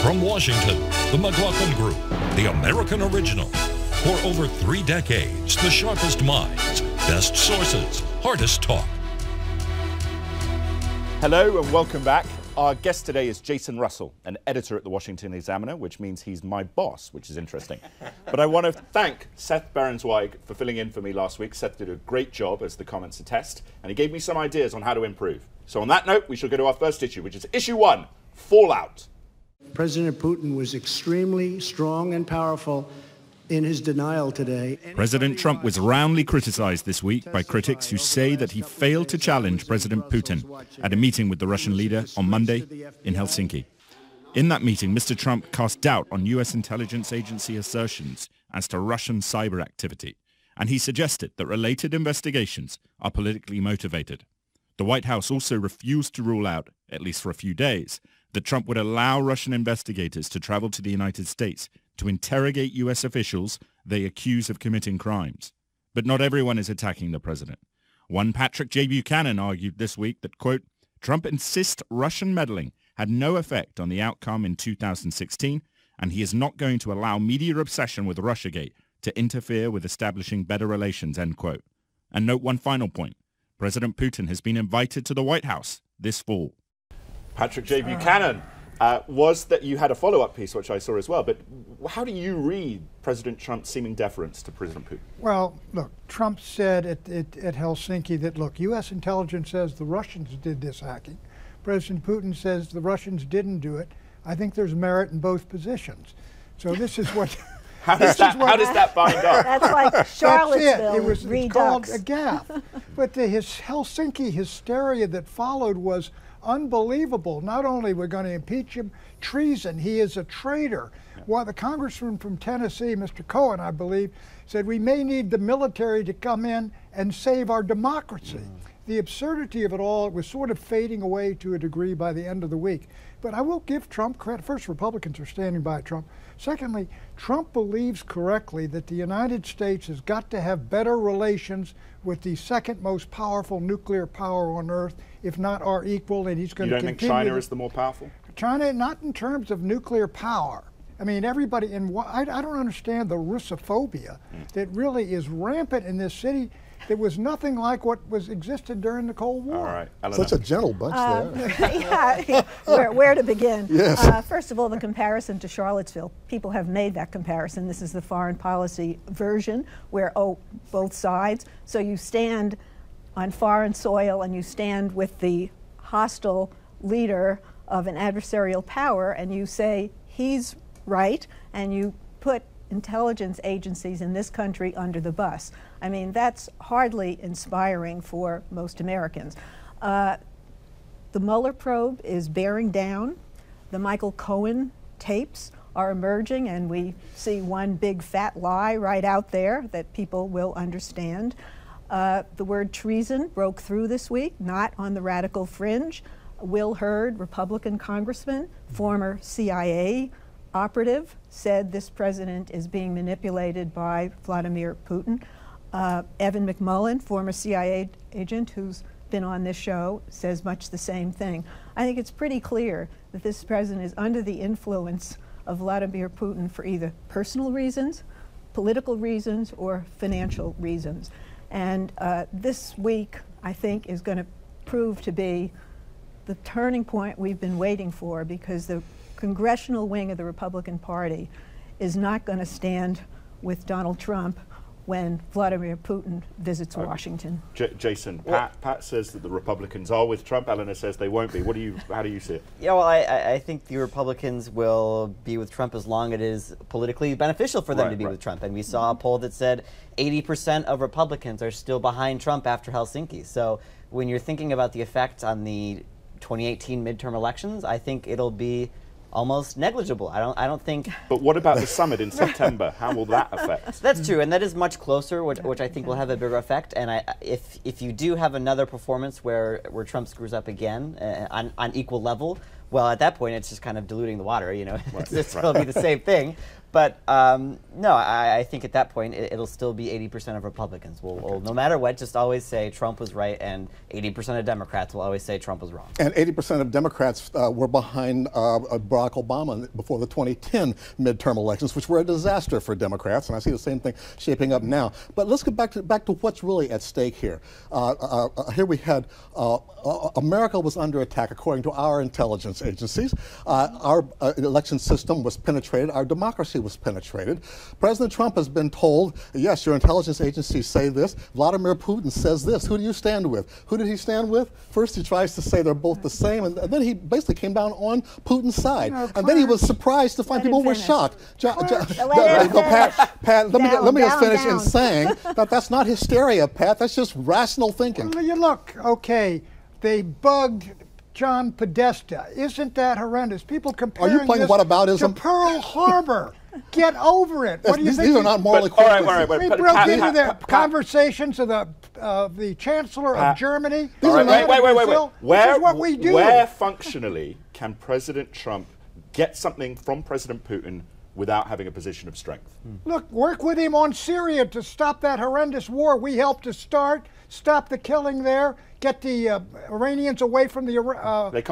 From Washington, the McLaughlin Group, the American original. For over 3 decades, the sharpest minds, best sources, hardest talk. Hello and welcome back. Our guest today is Jason Russell, an editor at the Washington Examiner, which means he's my boss, which is interesting. But I want to thank Seth Berensweig for filling in for me last week. Seth did a great job, as the comments attest, and he gave me some ideas on how to improve. So on that note, we shall go to our first issue, which is issue 1, fallout. President Putin was extremely strong and powerful in his denial today. President Trump was roundly criticized this week by critics who say that he failed to challenge President Putin at a meeting with the Russian leader on Monday in Helsinki. In that meeting, Mr. Trump cast doubt on U.S. intelligence agency assertions as to Russian cyber activity, and he suggested that related investigations are politically motivated. The White House also refused to rule out, at least for a few days, that Trump would allow Russian investigators to travel to the United States to interrogate U.S. officials they accuse of committing crimes. But not everyone is attacking the president. One Patrick J. Buchanan argued this week that, quote, Trump insists Russian meddling had no effect on the outcome in 2016, and he is not going to allow media obsession with Russiagate to interfere with establishing better relations, end quote. And note one final point. President Putin has been invited to the White House this fall. Patrick J. Buchanan, was that you had a follow-up piece, which I saw as well, but how do you read President Trump's seeming deference to President Putin? Well, look, Trump said at Helsinki that, look, U.S. intelligence says the Russians did this hacking. President Putin says the Russians didn't do it. I think there's merit in both positions. So this is what... How does that bind up? That's like Charlottesville. It was called a gaffe. But his Helsinki hysteria that followed was unbelievable. Not only we're going to impeach him, treason, he is a traitor. Yeah. Well, the congressman from Tennessee, Mr. Cohen, I believe, said we may need the military to come in and save our democracy. The absurdity of it all was sort of fading away to a degree by the end of the week. But I will give Trump credit. First, Republicans are standing by Trump. Secondly, Trump believes correctly that the United States has got to have better relations with the second most powerful nuclear power on earth, if not our equal, and he's going to continue. You don't think China is the more powerful? China, not in terms of nuclear power. I mean, everybody, I don't understand the Russophobia that really is rampant in this city. There was nothing like what existed during the Cold War. All right. Such a gentle bunch there. Yeah, where to begin? Yes. First of all, the comparison to Charlottesville. People have made that comparison. This is the foreign policy version where, both sides. So you stand on foreign soil and you stand with the hostile leader of an adversarial power and you say he's right, and you put intelligence agencies in this country under the bus. I mean, that's hardly inspiring for most Americans. The Mueller probe is bearing down. The Michael Cohen tapes are emerging, and we see one big fat lie right out there that people will understand. The word treason broke through this week, not on the radical fringe. Will Hurd, Republican congressman, former CIA operative, said this president is being manipulated by Vladimir Putin. Evan McMullen, former CIA agent who's been on this show, says much the same thing. I think it's pretty clear that this president is under the influence of Vladimir Putin for either personal reasons, political reasons, or financial reasons. And this week, I think, is going to prove to be the turning point we've been waiting for, because the congressional wing of the Republican Party is not going to stand with Donald Trump when Vladimir Putin visits Washington. Jason, Pat says that the Republicans are with Trump. Eleanor says they won't be. How do you see it? Yeah, well, I think the Republicans will be with Trump as long as it is politically beneficial for them to be with Trump. And we saw a poll that said 80% of Republicans are still behind Trump after Helsinki. So when you're thinking about the effect on the 2018 midterm elections, I think it'll be almost negligible. I don't think. But what about the summit in September? How will that affect? That's true, and that is much closer, which I think will have a bigger effect. And if you do have another performance where Trump screws up again on equal level, well, at that point it's just kind of diluting the water. You know, it'll be the same thing. But no, I think at that point it'll still be 80% of Republicans. We'll no matter what, just always say Trump was right, and 80% of Democrats will always say Trump was wrong. And 80% of Democrats were behind Barack Obama before the 2010 midterm elections, which were a disaster for Democrats, and I see the same thing shaping up now. But let's get back to what's really at stake here. Here we had America was under attack according to our intelligence agencies. Our election system was penetrated. Our democracy was penetrated. President Trump has been told, yes, your intelligence agencies say this. Vladimir Putin says this. Who do you stand with? Who did he stand with? First he tries to say they're both the same, and then he basically came down on Putin's side. And then he was surprised to find people were shocked. Pat, let me just finish in saying that that's not hysteria, Pat. That's just rational thinking. Well, you look, okay, they bugged John Podesta. Isn't that horrendous? People comparing Are you playing whataboutism? To Pearl Harbor. Get over it. What do you think? These are not morally correct. We broke into the conversations of the Chancellor of Germany. Wait. This is what we do. Where functionally can President Trump get something from President Putin without having a position of strength? Look, work with him on Syria to stop that horrendous war we helped to start, stop the killing there, get the Iranians away from the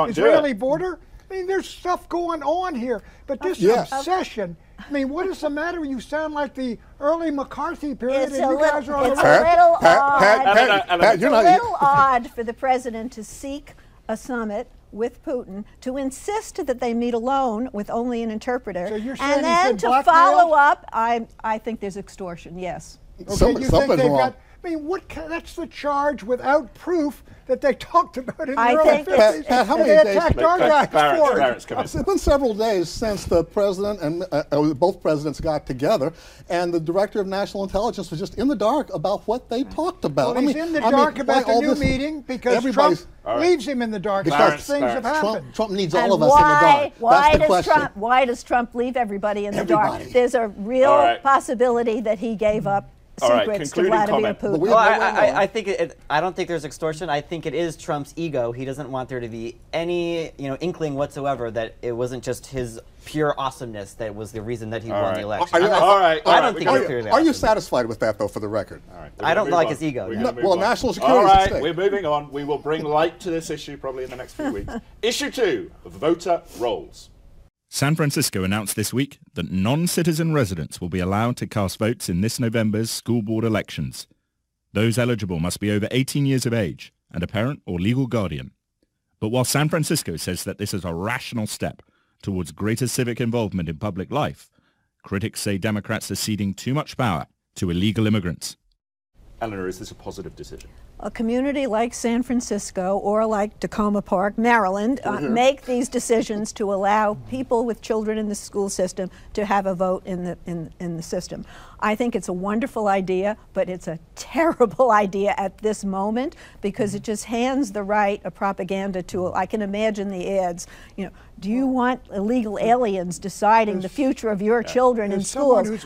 Israeli border. I mean, there's stuff going on here. But this obsession, I mean, what is the matter? You sound like the early McCarthy period, It's and you guys are on it's the a little odd. Pat, It's a little odd for the president to seek a summit with Putin, to insist that they meet alone with only an interpreter, So you're saying and then to follow up, I think there's extortion, yes. Okay, you think they've got, I mean, that's the charge without proof that they talked about in the early 50s. Pat, how many they days? attacked our guys for it. It's been several days since the president and both presidents got together, and the director of national intelligence was just in the dark about what they talked about. Well, he's in the dark about the new meeting because Trump leaves him in the dark. Because things have happened. Trump needs all of us in the dark. Why does Trump leave everybody in the dark? There's a real possibility that he gave up secrets to Vladimir Putin. Well, I don't think there's extortion. I think it is Trump's ego. He doesn't want there to be any inkling whatsoever that it wasn't just his pure awesomeness that was the reason that he won the election. I don't think it's purely Are you satisfied with that, though, for the record? All right, I don't like his ego. Well, national security is at stake. We're moving on. We will bring light to this issue probably in the next few weeks. Issue 2, voter rolls. San Francisco announced this week that non-citizen residents will be allowed to cast votes in this November's school board elections. Those eligible must be over 18 years of age and a parent or legal guardian. But while San Francisco says that this is a rational step towards greater civic involvement in public life, critics say Democrats are ceding too much power to illegal immigrants. Eleanor, is this a positive decision? A community like San Francisco or like Tacoma Park, Maryland, make these decisions to allow people with children in the school system to have a vote in the system. I think it's a wonderful idea, but it's a terrible idea at this moment because it just hands the right a propaganda tool. I can imagine the ads, do you want illegal aliens deciding the future of your children in schools? Most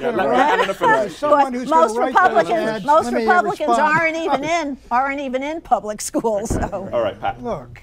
Republicans aren't even in public schools. So. All right, Pat. Look,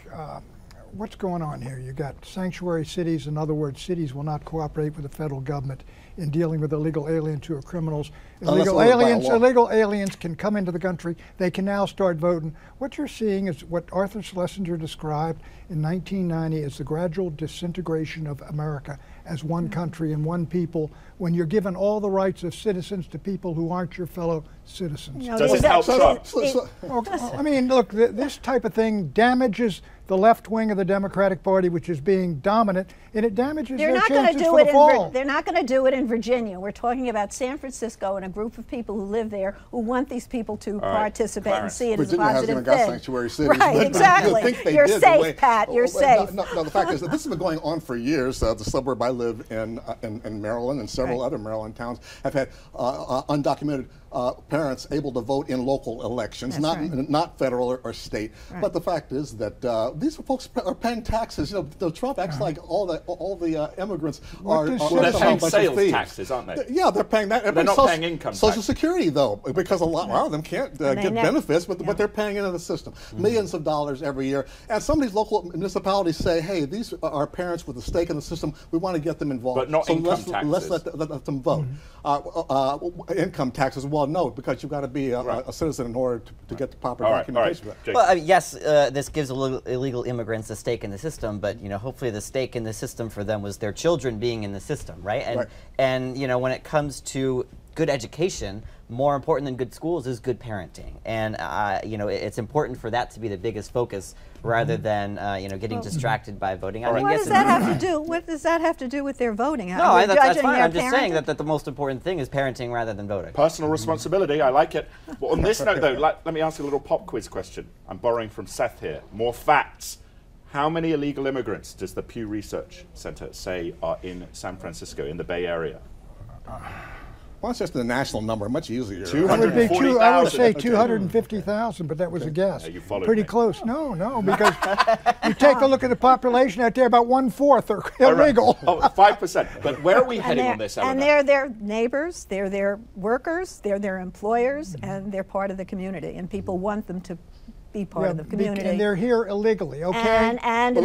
what's going on here? You got sanctuary cities. In other words, cities will not cooperate with the federal government in dealing with illegal aliens who are criminals. Illegal aliens can come into the country. They can now start voting. What you're seeing is what Arthur Schlesinger described in 1990 as the gradual disintegration of America as one country and one people when you're given all the rights of citizens to people who aren't your fellow citizens. Does it help Trump? I mean, look, this type of thing damages the left wing of the Democratic Party, which is being dominant, and it damages their chances for the fall. They're not going to do it in Virginia. We're talking about San Francisco and a group of people who live there who want these people to participate and see it as a positive thing. Sanctuary cities, right, exactly. You're safe, Pat. You're safe. No, the fact is that this has been going on for years. The suburb I live in Maryland and several other Maryland towns have had undocumented parents able to vote in local elections, not federal or state. Right. But the fact is that these folks are paying taxes. Trump acts like all the immigrants are they're paying sales taxes, aren't they? Yeah, they're paying that. They're not paying income tax. Social Security, though, because a lot of them can't get benefits, but they're paying into the system. Millions of dollars every year. And some of these local municipalities say, hey, these are parents with a stake in the system. We want to get them involved. But not so income taxes. Let's let them vote. Income taxes, well, no, because you've got to be a citizen in order to get the proper documentation. Well, yes, this gives illegal immigrants a stake in the system, but hopefully the stake in the system for them was their children being in the system, right? And when it comes to good education, more important than good schools is good parenting, and it's important for that to be the biggest focus rather than getting distracted by voting. What does that have to do? What does that have to do with their voting? No, that's fine. I'm just saying that the most important thing is parenting rather than voting. Personal responsibility, I like it. Well, on this note, though, let me ask you a little pop quiz question. I'm borrowing from Seth here. More facts. How many illegal immigrants does the Pew Research Center say are in San Francisco, in the Bay Area? Well, it's just the national number, much easier. 240,000. I would say 250,000, but that was a guess. You followed Pretty me. close. No, because you take a look at the population out there, about 1/4 are illegal. Oh, 5%. But where are we heading on this, Eleanor? And they're their neighbors, they're their workers, they're their employers, and they're part of the community. And people want them to be part of the community. And they're here illegally, okay? And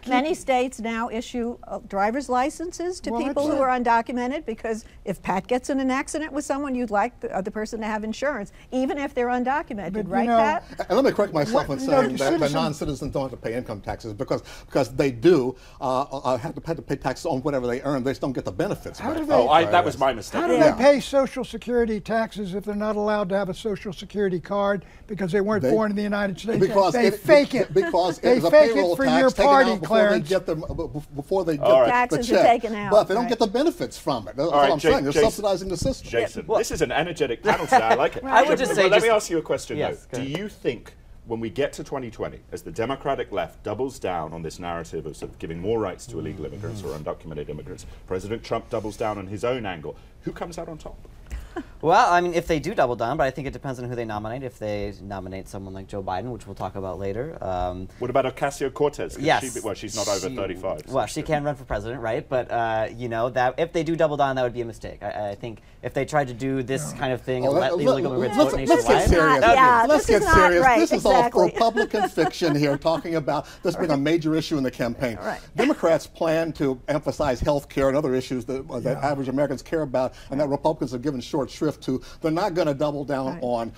many states now issue driver's licenses to people who are undocumented, because if Pat gets in an accident with someone, you'd like the other person to have insurance, even if they're undocumented, But, right, Pat? And let me correct myself in saying that non-citizens don't have to pay income taxes, because they do have to pay taxes on whatever they earn. They just don't get the benefits. That was my mistake. How do they pay Social Security taxes if they're not allowed to have a Social Security card because they weren't born in the United States? Because they fake it. Because they it's a fake payroll it for tax your taken party, out Clarence. before they get the Taxes check. are taken out. But they don't get the benefits from it. That's what I'm saying. They're subsidizing the system. Jason, this is an energetic panel today. I like it. I would just say, let me ask you a question, yes, though. Do you think when we get to 2020, as the Democratic left doubles down on this narrative of sort of giving more rights to illegal immigrants or undocumented immigrants, President Trump doubles down on his own angle, who comes out on top? Well, I mean, if they do double down, but I think it depends on who they nominate. If they nominate someone like Joe Biden, which we'll talk about later. What about Ocasio-Cortez? Yes. She's not over 35. Well, she can run for president, right? But, that if they do double down, that would be a mistake. I think if they tried to do this kind of thing and let illegal immigrants vote nationwide. Let's get serious. Right, this is all Republican fiction here, talking about this being a major issue in the campaign. Democrats plan to emphasize health care and other issues that average Americans care about, and that Republicans have given short shrift to. They're not going to double down on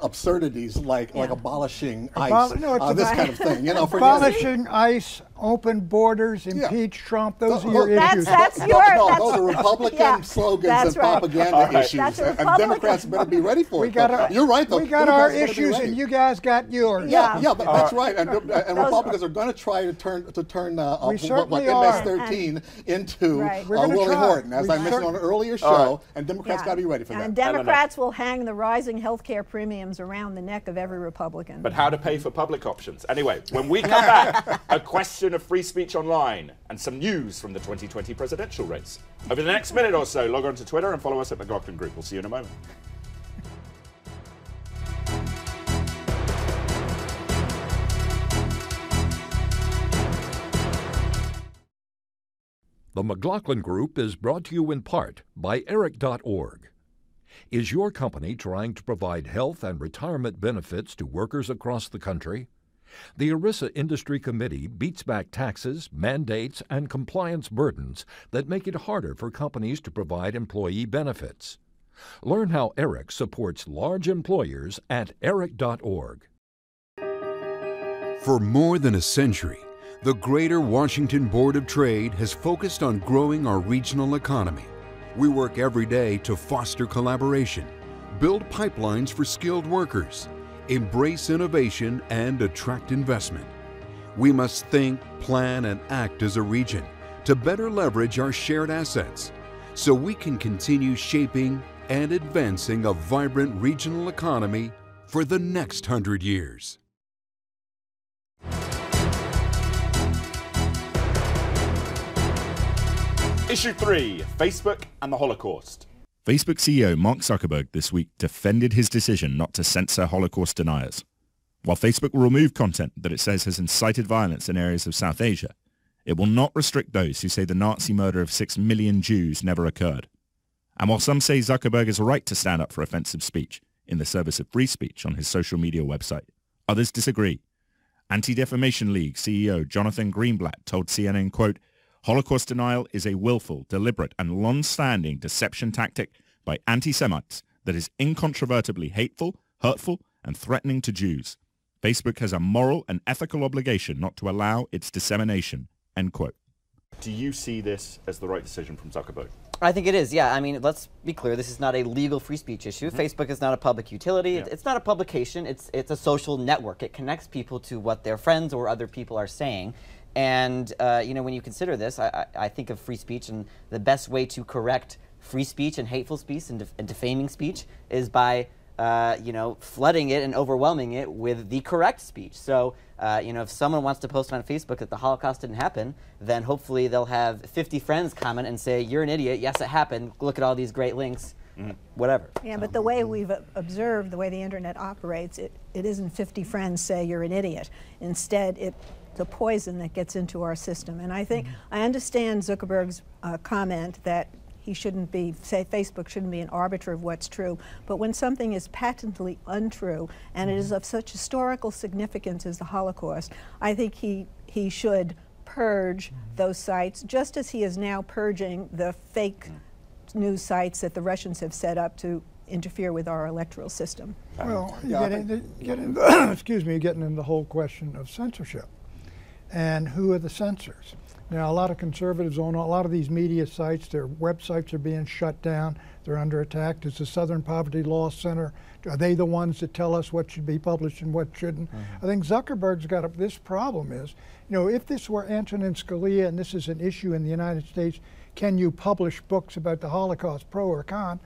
absurdities like abolishing ICE, this kind of thing. Abolishing ICE, open borders, impeach Trump. Those are your issues. Those are Republican slogans and propaganda issues, and Democrats better be ready for it. You're right, though. We got our issues, and you guys got yours. That's right. And Republicans are going to try to turn MS-13 into Willie Horton, as I mentioned on an earlier show, and Democrats got to be ready for that. And Democrats will hang the rising health care premiums around the neck of every Republican. But how to pay for public options. Anyway, when we come back, a question of free speech online and some news from the 2020 presidential race. Over the next minute or so, log on to Twitter and follow us at McLaughlin Group. We'll see you in a moment. The McLaughlin Group is brought to you in part by Eric.org. Is your company trying to provide health and retirement benefits to workers across the country? The ERISA Industry Committee beats back taxes, mandates, and compliance burdens that make it harder for companies to provide employee benefits. Learn how Eric supports large employers at Eric.org. For more than a century, the Greater Washington Board of Trade has focused on growing our regional economy. We work every day to foster collaboration, build pipelines for skilled workers, embrace innovation, and attract investment. We must think, plan, and act as a region to better leverage our shared assets so we can continue shaping and advancing a vibrant regional economy for the next 100 years. Issue 3, Facebook and the Holocaust. Facebook CEO Mark Zuckerberg this week defended his decision not to censor Holocaust deniers. While Facebook will remove content that it says has incited violence in areas of South Asia, it will not restrict those who say the Nazi murder of 6 million Jews never occurred. And while some say Zuckerberg is right to stand up for offensive speech in the service of free speech on his social media website, others disagree. Anti-Defamation League CEO Jonathan Greenblatt told CNN, quote, Holocaust denial is a willful, deliberate, and long-standing deception tactic by anti-Semites that is incontrovertibly hateful, hurtful, and threatening to Jews. Facebook has a moral and ethical obligation not to allow its dissemination." End quote. Do you see this as the right decision from Zuckerberg? I think it is, yeah. I mean, let's be clear. This is not a legal free speech issue. Facebook is not a public utility. Yeah. It's not a publication. It's a social network. It connects people to what their friends or other people are saying. And, you know, when you consider this, I think of free speech, and the best way to correct free speech and hateful speech and defaming speech is by, you know, flooding it and overwhelming it with the correct speech. So, you know, if someone wants to post on Facebook that the Holocaust didn't happen, then hopefully they'll have 50 friends comment and say, "You're an idiot. Yes, it happened. Look at all these great links." Whatever. Yeah, but the way we've observed, the way the internet operates, it isn't 50 friends say you're an idiot. Instead, it's a poison that gets into our system. And I think, I understand Zuckerberg's comment that he shouldn't be, say Facebook shouldn't be an arbiter of what's true, but when something is patently untrue and it is of such historical significance as the Holocaust, I think he should purge those sites, just as he is now purging the fake news sites that the Russians have set up to interfere with our electoral system. Well, excuse me, getting into the whole question of censorship. And who are the censors? Now, a lot of conservatives own a lot of these media sites. Their websites are being shut down. They're under attack. Does the Southern Poverty Law Center, are they the ones that tell us what should be published and what shouldn't? I think Zuckerberg's got this problem is, you know, if this were Antonin Scalia and this is an issue in the United States, can you publish books about the Holocaust, pro or con?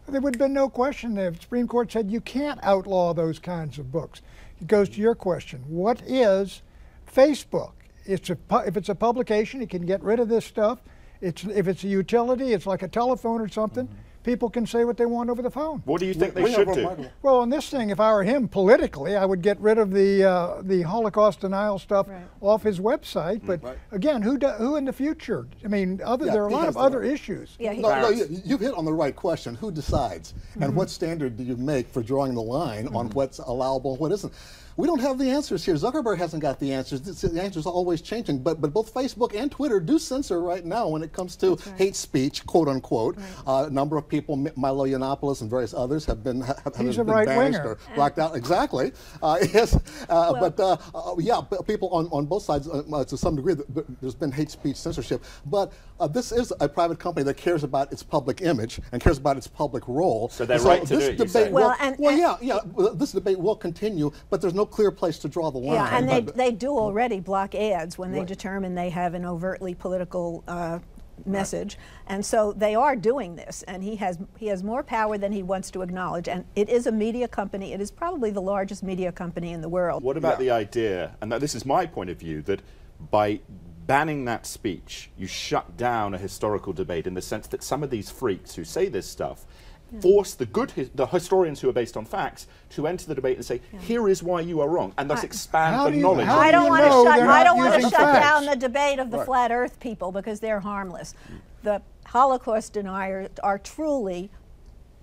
There would have been no question. The Supreme Court said you can't outlaw those kinds of books. It goes to your question. What is Facebook? If it's a publication, it can get rid of this stuff. If it's a utility, it's like a telephone or something. People can say what they want over the phone. What do you think they should do? Well, on this thing, if I were him politically, I would get rid of the Holocaust denial stuff off his website. But again, who in the future? I mean, there are a lot of other issues. Yeah, no, you've hit on the right question. Who decides? And what standard do you make for drawing the line on what's allowable and what isn't? We don't have the answers here. Zuckerberg hasn't got the answers. The answers are always changing. But both Facebook and Twitter do censor right now when it comes to hate speech, quote unquote. A number of people, Milo Yiannopoulos and various others, have been He's a banished right-winger. or blocked out. Exactly. Yes. Yeah, people on both sides, to some degree, there's been hate speech censorship. But this is a private company that cares about its public image and cares about its public role. So they're right to do it, you say. This debate will continue, but there's no clear place to draw the line. Yeah, and they do already block ads when they determine they have an overtly political message, and so they are doing this, and he has more power than he wants to acknowledge, and it is a media company. It is probably the largest media company in the world. What about the idea, and this is my point of view, that by banning that speech, you shut down a historical debate in the sense that some of these freaks who say this stuff force the historians who are based on facts to enter the debate and say, here is why you are wrong, and thus expand the knowledge. I don't want to shut down the debate of the flat earth people because they're harmless. The Holocaust deniers are truly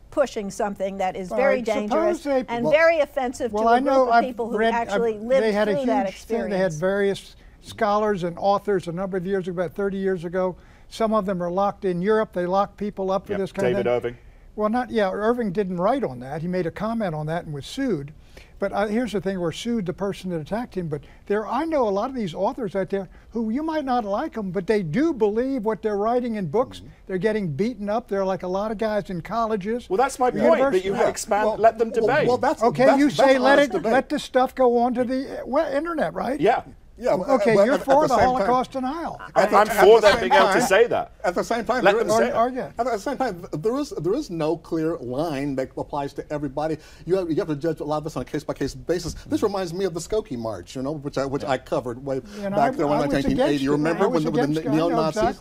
pushing something that is very dangerous and very offensive to a group of people who actually lived through that experience. They had various scholars and authors a number of years ago, about 30 years ago. Some of them are locked in Europe. They lock people up for this kind of thing. David Irving. Well, Irving didn't write on that. He made a comment on that and was sued. But here's the thing, we're sued the person that attacked him. But I know a lot of these authors out there who you might not like them, but they do believe what they're writing in books. They're getting beaten up. They're like a lot of guys in colleges. Well, that's my point, that you let them debate. Let this stuff go on to the internet, right? Yeah. Yeah, okay, you're for the Holocaust denial. I'm for them being able to say that. At the same time, let them say it. At the same time, there is no clear line that applies to everybody. You have to judge a lot of this on a case-by-case basis. This reminds me of the Skokie March, you know, which I covered way back there in 1980. You remember when the neo-Nazis,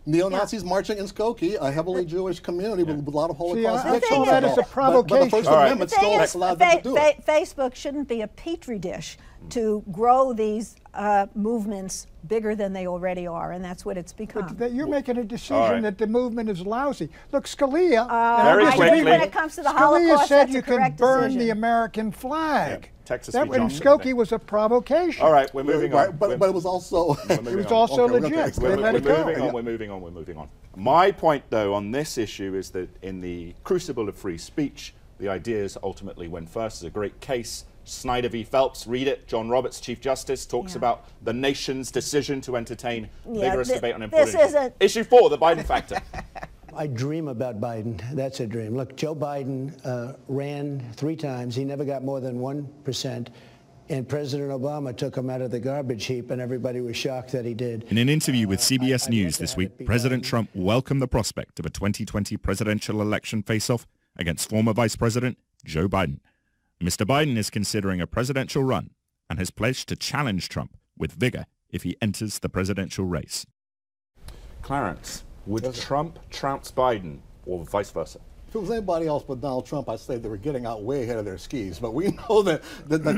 neo-Nazis marching in Skokie, a heavily Jewish community with a lot of Holocaust victims. That is a provocation. But the First Amendment still allowed them to do it. Facebook shouldn't be a petri dish to grow these movements bigger than they already are, and that's what it's become. But you're making a decision that the movement is lousy. Look, Scalia, Very quickly, when it comes to the Scalia Holocaust, said that's you a can correct burn decision. the American flag. Texas That v. in Johnson, Skokie was a provocation. All right, we're moving on. But it was also We're moving It was on. also Okay, legit. we're They let it go. We're moving on. My point, though, on this issue is that in the crucible of free speech, the ideas ultimately win first. There's a great case, Snyder v. Phelps, read it. John Roberts, Chief Justice, talks about the nation's decision to entertain vigorous debate on important issues. Issue 4, the Biden factor. I dream about Biden. That's a dream. Look, Joe Biden ran 3 times. He never got more than 1%. And President Obama took him out of the garbage heap, and everybody was shocked that he did. In an interview with CBS News this week, President Trump welcomed the prospect of a 2020 presidential election face-off against former Vice President Joe Biden. Mr. Biden is considering a presidential run and has pledged to challenge Trump with vigor if he enters the presidential race. Clarence, would Trump trounce Biden or vice versa? If it was anybody else but Donald Trump, I'd say they were getting out way ahead of their skis. But we know that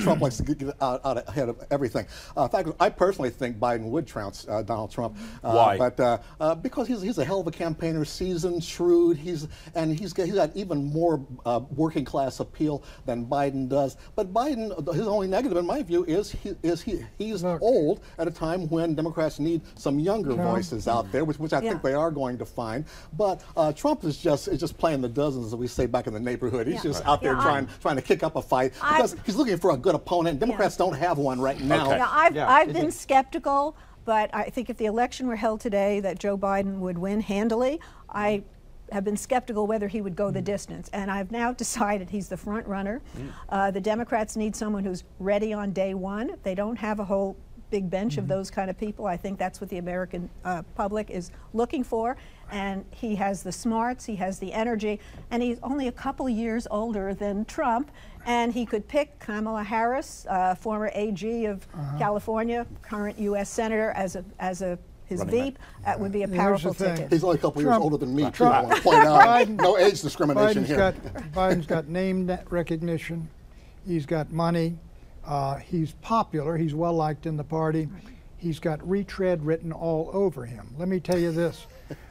Trump likes to get out ahead of everything. In fact, I personally think Biden would trounce Donald Trump. Why? But because he's a hell of a campaigner, seasoned, shrewd. He's got even more working class appeal than Biden does. But Biden, his only negative, in my view, is he's old at a time when Democrats need some younger voices out there, which I think they are going to find. But Trump is just playing the dozens, as we say back in the neighborhood. He's just out there trying to kick up a fight because he's looking for a good opponent. Democrats don't have one right now. Okay. I've been skeptical, but I think if the election were held today that Joe Biden would win handily. I have been skeptical whether he would go the distance, and I've now decided he's the front runner. The Democrats need someone who's ready on day one. They don't have a whole big bench of those kind of people. I think that's what the American public is looking for. And he has the smarts, he has the energy, and he's only a couple years older than Trump. And he could pick Kamala Harris, former AG of California, current U.S. Senator, as his VP. That would be a powerful ticket. He's only a couple years older than me, too. I want to point out. No age discrimination here. Biden's got name recognition. He's got money. He's popular. He's well liked in the party. He's got retread written all over him. Let me tell you this.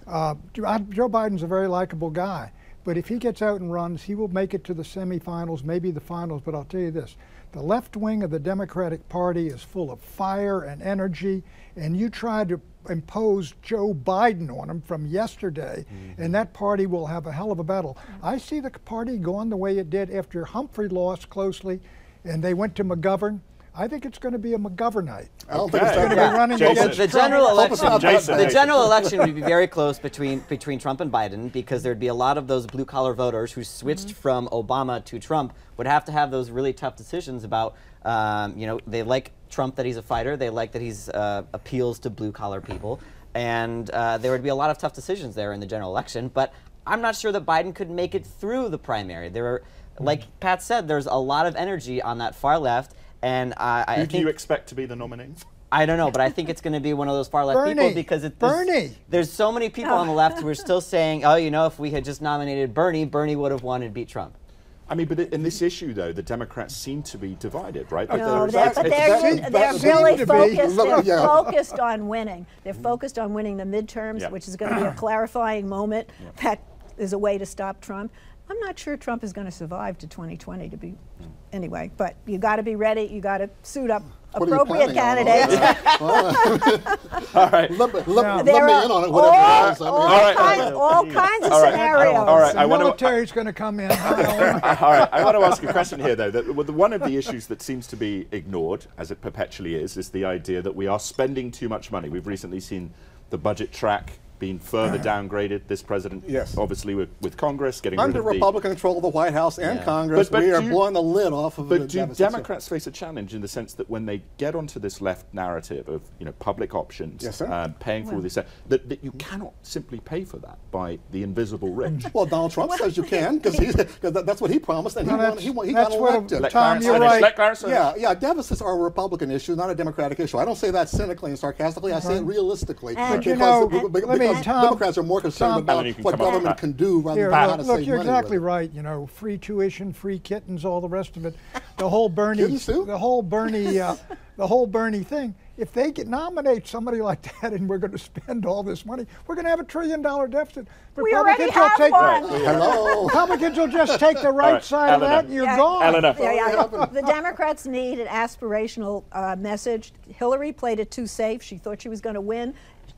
Joe Biden's a very likable guy, but if he gets out and runs, he will make it to the semifinals, maybe the finals. But I'll tell you this, the left wing of the Democratic Party is full of fire and energy, and you try to impose Joe Biden on him from yesterday, and that party will have a hell of a battle. I see the party going the way it did after Humphrey lost closely, and they went to McGovern. I think it's going to be a McGovernite. I don't think it's going to be running against the general election. Jason. The general election would be very close between Trump and Biden, because there'd be a lot of those blue-collar voters who switched from Obama to Trump would have to have those really tough decisions about, they like Trump that he's a fighter, they like that he's appeals to blue-collar people, and there would be a lot of tough decisions there in the general election. But I'm not sure that Biden could make it through the primary. There are, like Pat said, there's a lot of energy on that far left. And I think, do you expect to be the nominee? I don't know, but I think it's going to be one of those far left people, because there's so many people on the left who are still saying, oh, if we had just nominated Bernie would have won and beat Trump. I mean, but in this issue, though, the Democrats seem to be divided, right? No, they're really focused. They're focused on winning. They're focused on winning the midterms, which is going to be a clarifying moment. That is a way to stop Trump. I'm not sure Trump is going to survive to 2020 to be anyway, but you got to be ready. You got to suit up appropriate candidates. All right. Let me in on it, whatever it is. All kinds of scenarios. All right. The military's going to come in. All right. I want to ask a question here, though. One of the issues that seems to be ignored, as it perpetually is the idea that we are spending too much money. We've recently seen the budget track being further downgraded. This president, obviously with Congress, getting under rid of Republican control of the White House and Congress, we are blowing the lid off of it. But do Democrats face a challenge in the sense that when they get onto this left narrative of public options, paying for this, that you cannot simply pay for that by the invisible rich? Well, Donald Trump says you can, because that's what he promised, and he got elected. Tom, you're right. Yeah, deficits are a Republican issue, not a Democratic issue. I don't say that cynically and sarcastically. I say it realistically. But mean, Tom, Democrats are more concerned about what government can do rather than how to save money. Look, you're exactly right. You know, free tuition, free kittens, all the rest of it. The whole Bernie, the whole Bernie thing. If they nominate somebody like that, and we're going to spend all this money, we're going to have $1 trillion deficit. We already have one. Hello. Republicans will just take the right side of that, and you're gone. Eleanor. The Democrats need an aspirational message. Hillary played it too safe. She thought she was going to win.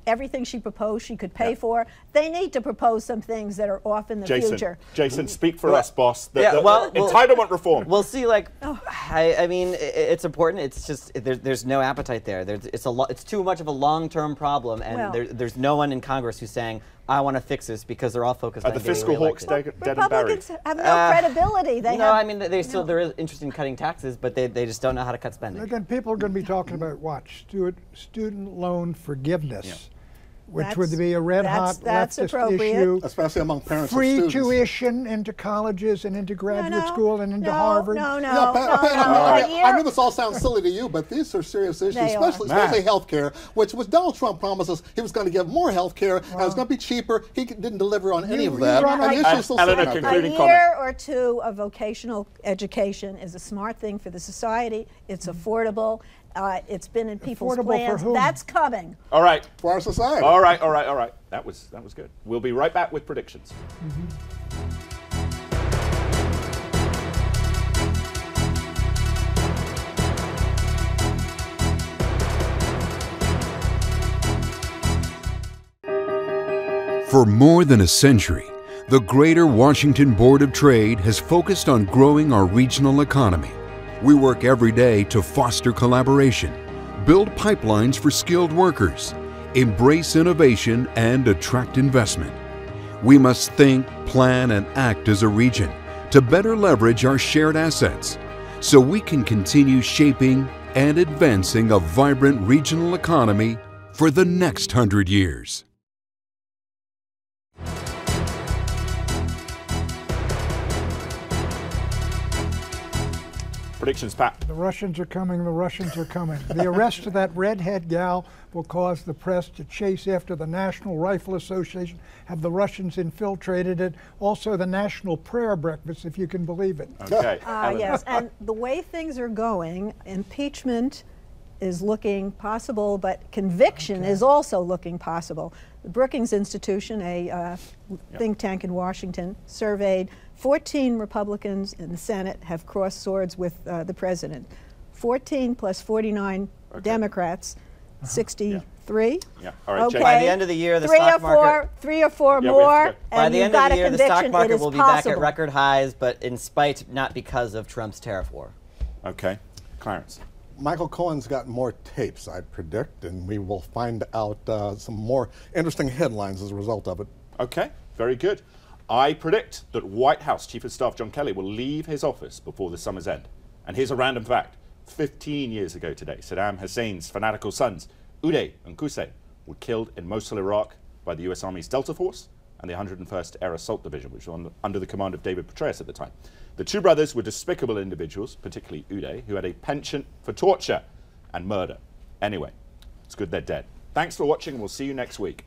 Everything she proposed, she could pay for. They need to propose some things that are off in the future. Jason, speak for us, boss. Entitlement reform. We'll see. Like, I mean, it's important. It's just there's no appetite there. It's too much of a long-term problem, and there's no one in Congress who's saying, I want to fix this, because they're all focused on the fiscal hawks dead and buried. Republicans have no credibility. I mean, they're interested in cutting taxes, but they just don't know how to cut spending. Again, people are going to be talking about student loan forgiveness. Which would be a red-hot leftist issue. Especially among parents Free of students. tuition into colleges and into graduate school and into Harvard. I know this all sounds silly to you, but these are serious issues, especially health care, which Donald Trump promises he was going to give more health care, and it was going to be cheaper. He didn't deliver on any of that. A year or two of vocational education is a smart thing for the society. It's affordable. It's been in people's plans. That's coming. All right. For our society. All right. That was good. We'll be right back with predictions. For more than a century, the Greater Washington Board of Trade has focused on growing our regional economy. We work every day to foster collaboration, build pipelines for skilled workers, embrace innovation, and attract investment. We must think, plan, and act as a region to better leverage our shared assets so we can continue shaping and advancing a vibrant regional economy for the next 100 years. Predictions, Pat. The Russians are coming, the Russians are coming. The arrest of that redhead gal will cause the press to chase after the National Rifle Association. Have the Russians infiltrated it? Also the National Prayer Breakfast, if you can believe it. Okay. Yes, and the way things are going, impeachment is looking possible, but conviction is also looking possible. The Brookings Institution, a think tank in Washington, surveyed 14 Republicans in the Senate have crossed swords with the president. 14 plus 49 Democrats, 63. Yeah. All right, okay. By the end of the year, the stock market... Three or four more, by the end of the year, the stock market will be back at possible. record highs, but in spite, not because of Trump's tariff war. Okay. Clarence. Michael Cohen's got more tapes, I predict, and we will find out some more interesting headlines as a result of it. Okay, very good. I predict that White House Chief of Staff John Kelly will leave his office before the summer's end. And here's a random fact. 15 years ago today, Saddam Hussein's fanatical sons, Uday and Qusay, were killed in Mosul, Iraq by the US Army's Delta Force and the 101st Air Assault Division, which was under the command of David Petraeus at the time. The two brothers were despicable individuals, particularly Uday, who had a penchant for torture and murder. Anyway, it's good they're dead. Thanks for watching, and we'll see you next week.